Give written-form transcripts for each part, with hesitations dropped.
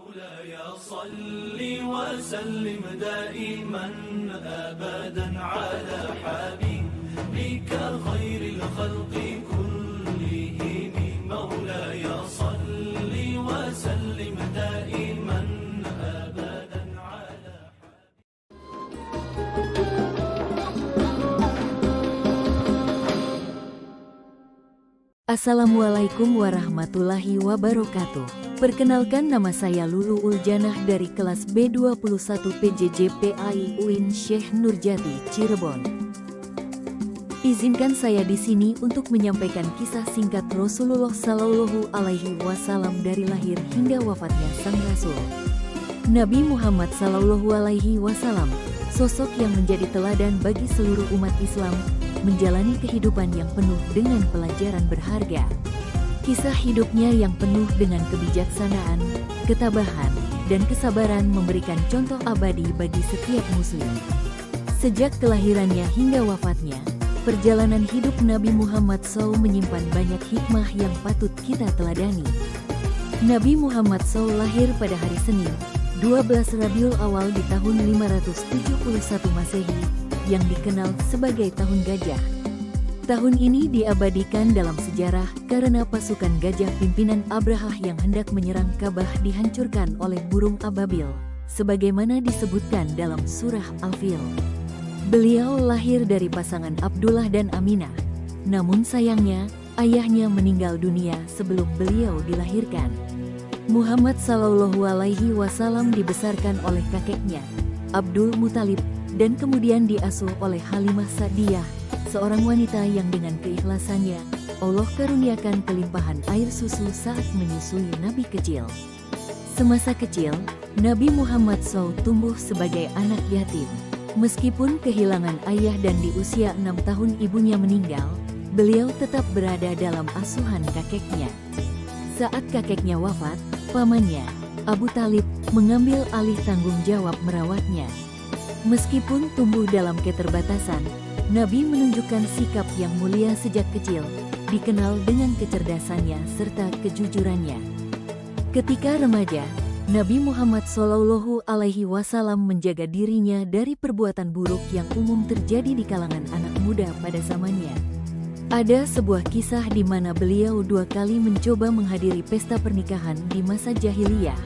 مولاي صل وسلم دائما أبدا على حبيبك خير الخلق كلهم مولاي صل وسلم دائما أبدا على Assalamualaikum warahmatullahi wabarakatuh. Perkenalkan, nama saya Lulu Uljanah dari kelas B21 PJJ PAI UIN Syekh Nurjati, Cirebon. Izinkan saya di sini untuk menyampaikan kisah singkat Rasulullah Shallallahu Alaihi Wasallam dari lahir hingga wafatnya Sang Rasul. Nabi Muhammad Shallallahu Alaihi Wasallam, sosok yang menjadi teladan bagi seluruh umat Islam, menjalani kehidupan yang penuh dengan pelajaran berharga. Kisah hidupnya yang penuh dengan kebijaksanaan, ketabahan, dan kesabaran memberikan contoh abadi bagi setiap muslim. Sejak kelahirannya hingga wafatnya, perjalanan hidup Nabi Muhammad SAW menyimpan banyak hikmah yang patut kita teladani. Nabi Muhammad SAW lahir pada hari Senin, 12 Rabiul Awal di tahun 571 Masehi, yang dikenal sebagai Tahun Gajah. Tahun ini diabadikan dalam sejarah karena pasukan gajah pimpinan Abrahah yang hendak menyerang Ka'bah dihancurkan oleh burung ababil, sebagaimana disebutkan dalam surah Al-Fil. Beliau lahir dari pasangan Abdullah dan Aminah, namun sayangnya ayahnya meninggal dunia sebelum beliau dilahirkan. Muhammad Shallallahu Alaihi Wasallam dibesarkan oleh kakeknya, Abdul Muthalib, dan kemudian diasuh oleh Halimah Sa'diyah, seorang wanita yang dengan keikhlasannya, Allah karuniakan kelimpahan air susu saat menyusui Nabi kecil. Semasa kecil, Nabi Muhammad SAW tumbuh sebagai anak yatim. Meskipun kehilangan ayah dan di usia 6 tahun ibunya meninggal, beliau tetap berada dalam asuhan kakeknya. Saat kakeknya wafat, pamannya, Abu Talib, mengambil alih tanggung jawab merawatnya. Meskipun tumbuh dalam keterbatasan, Nabi menunjukkan sikap yang mulia sejak kecil, dikenal dengan kecerdasannya serta kejujurannya. Ketika remaja, Nabi Muhammad Shallallahu Alaihi Wasallam menjaga dirinya dari perbuatan buruk yang umum terjadi di kalangan anak muda pada zamannya. Ada sebuah kisah di mana beliau 2 kali mencoba menghadiri pesta pernikahan di masa jahiliyah.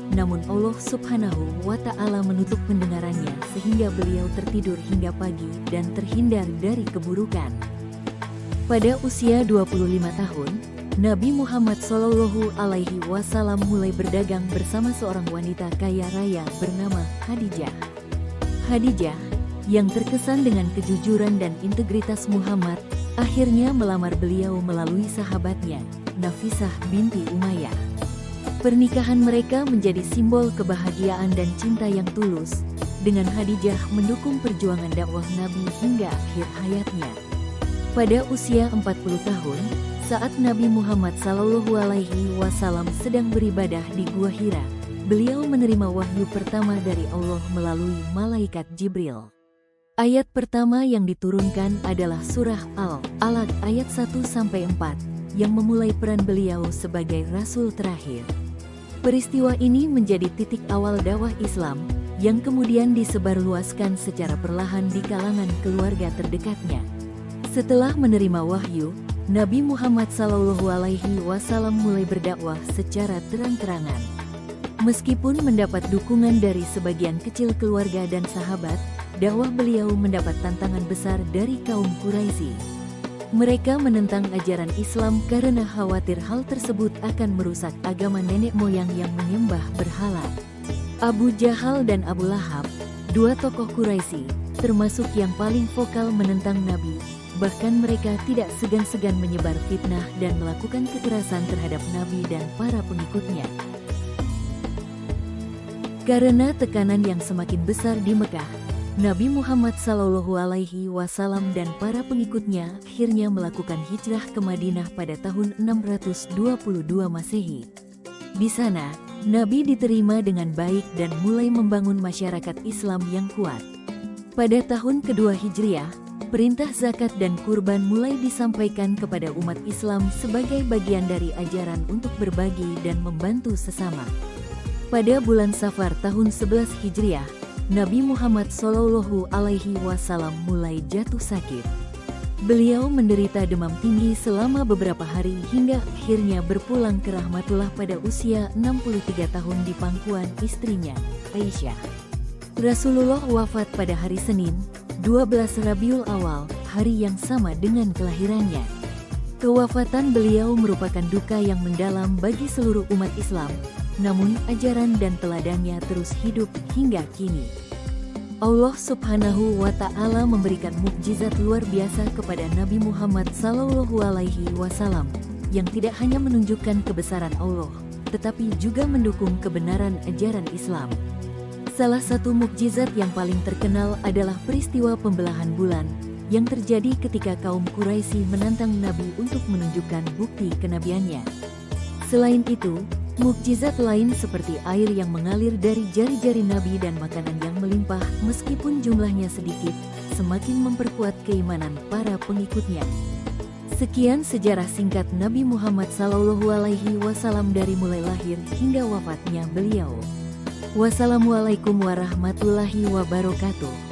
Namun Allah Subhanahu wa Ta'ala menutup pendengarannya sehingga beliau tertidur hingga pagi dan terhindar dari keburukan. Pada usia 25 tahun, Nabi Muhammad Shallallahu Alaihi Wasallam mulai berdagang bersama seorang wanita kaya raya bernama Khadijah. Khadijah, yang terkesan dengan kejujuran dan integritas Muhammad, akhirnya melamar beliau melalui sahabatnya, Nafisah binti Umayyah. Pernikahan mereka menjadi simbol kebahagiaan dan cinta yang tulus, dengan Khadijah mendukung perjuangan dakwah Nabi hingga akhir hayatnya. Pada usia 40 tahun, saat Nabi Muhammad Shallallahu Alaihi Wasallam sedang beribadah di Gua Hira, beliau menerima wahyu pertama dari Allah melalui malaikat Jibril. Ayat pertama yang diturunkan adalah surah Al-Alaq ayat 1-4, yang memulai peran beliau sebagai Rasul terakhir. Peristiwa ini menjadi titik awal dakwah Islam, yang kemudian disebarluaskan secara perlahan di kalangan keluarga terdekatnya. Setelah menerima wahyu, Nabi Muhammad Shallallahu Alaihi Wasallam mulai berdakwah secara terang-terangan. Meskipun mendapat dukungan dari sebagian kecil keluarga dan sahabat, dakwah beliau mendapat tantangan besar dari kaum Quraisy. Mereka menentang ajaran Islam karena khawatir hal tersebut akan merusak agama nenek moyang yang menyembah berhala. Abu Jahal dan Abu Lahab, 2 tokoh Quraisy, termasuk yang paling vokal menentang Nabi. Bahkan mereka tidak segan-segan menyebar fitnah dan melakukan kekerasan terhadap Nabi dan para pengikutnya. Karena tekanan yang semakin besar di Mekah, Nabi Muhammad Shallallahu Alaihi Wasallam dan para pengikutnya akhirnya melakukan hijrah ke Madinah pada tahun 622 Masehi. Di sana, Nabi diterima dengan baik dan mulai membangun masyarakat Islam yang kuat. Pada tahun kedua Hijriah, perintah zakat dan kurban mulai disampaikan kepada umat Islam sebagai bagian dari ajaran untuk berbagi dan membantu sesama. Pada bulan Safar tahun 11 Hijriah, Nabi Muhammad Shallallahu Alaihi Wasallam mulai jatuh sakit. Beliau menderita demam tinggi selama beberapa hari hingga akhirnya berpulang ke rahmatullah pada usia 63 tahun di pangkuan istrinya, Aisyah. Rasulullah wafat pada hari Senin, 12 Rabiul Awal, hari yang sama dengan kelahirannya. Kewafatan beliau merupakan duka yang mendalam bagi seluruh umat Islam, namun ajaran dan teladannya terus hidup hingga kini. Allah Subhanahu wa Ta'ala memberikan mukjizat luar biasa kepada Nabi Muhammad Sallallahu Alaihi Wasallam yang tidak hanya menunjukkan kebesaran Allah, tetapi juga mendukung kebenaran ajaran Islam. Salah satu mukjizat yang paling terkenal adalah peristiwa pembelahan bulan yang terjadi ketika kaum Quraisy menantang Nabi untuk menunjukkan bukti kenabiannya. Selain itu, mukjizat lain seperti air yang mengalir dari jari-jari Nabi dan makanan yang melimpah meskipun jumlahnya sedikit, semakin memperkuat keimanan para pengikutnya. Sekian sejarah singkat Nabi Muhammad SAW dari mulai lahir hingga wafatnya beliau. Wassalamualaikum warahmatullahi wabarakatuh.